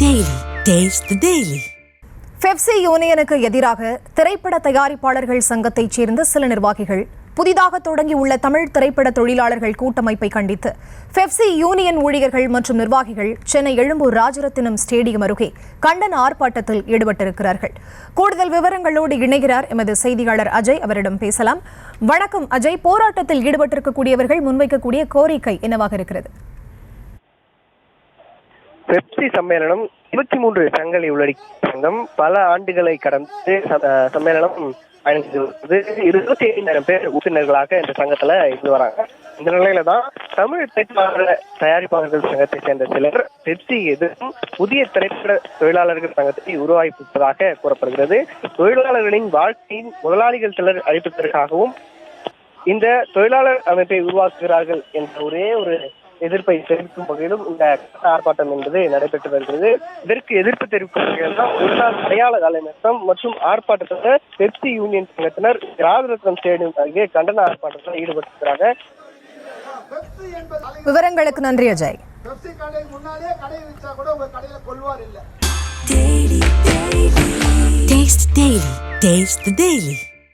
Daily. Taste the Daily. FEFSI யூனியனுக்கு எதிராக திரைப்பட தயாரிப்பாளர்கள் சங்கத்தைச் சேர்ந்த சில நிர்வாகிகள் புதிதாக தொடங்கியுள்ள தமிழ் திரைப்பட தொழிலாளர்கள் கூட்டமைப்பை கண்டித்து பெப்சி யூனியன் ஊழியர்கள் மற்றும் நிர்வாகிகள் சென்னை எழும்பூர் ராஜரத்தினம் ஸ்டேடியம் அருகே கண்டன ஆர்ப்பாட்டத்தில் ஈடுபட்டிருக்கிறார்கள். கூடுதல் விவரங்களோடு இணைகிறார் எமது செய்தியாளர் அஜய். அவரிடம் பேசலாம். வணக்கம் அஜய். போராட்டத்தில் ஈடுபட்டிருக்கக்கூடியவர்கள் முன்வைக்கக்கூடிய கோரிக்கை என்னவாக இருக்கிறது? பெப்சி சம்மேளனம் 23 சங்கங்களை உள்ளடக்கிய சங்கம். பல ஆண்டுகளை கடந்து சம்மேளனம் பயணித்து 25,000 பேர் உறுப்பினர்களாக இந்த சங்கத்துல இருந்து வராங்க. இந்த நிலையில தான் தமிழ் திரைப்பட தயாரிப்பாளர்கள் சங்கத்தை சேர்ந்த சிலர் பெப்சி எதிர்க்கும் புதிய திரைப்பட தொழிலாளர்கள் சங்கத்தை உருவாக்கியிருப்பதாக கூறப்படுகிறது. தொழிலாளர்களின் வாழ்க்கையின் முதலாளிகள் சிலர் அளிப்பதற்காகவும் இந்த தொழிலாளர் அமைப்பை உருவாக்குகிறார்கள் என்ற ஒரே ஒரு எதிர்ப்பை தெரிவிக்கும் வகையிலும் இந்த ஆர்ப்பாட்டம் என்பது நடைபெற்று வருகிறது. இதற்கு எதிர்ப்பு தெரிவிக்கும் வகையில் தான் ஒரு நாள் அடையாள கால நிறுத்தம் மற்றும் ஆர்ப்பாட்டத்தில் பெப்சி யூனியன் சங்கத்தினர் ராஜரத்னம் ஸ்டேடியம் அருகே கண்டன ஆர்ப்பாட்டத்தில் ஈடுபட்டிருக்கிறாங்க. விவரங்களுக்கு நன்றி அஜய். Taste the Daily.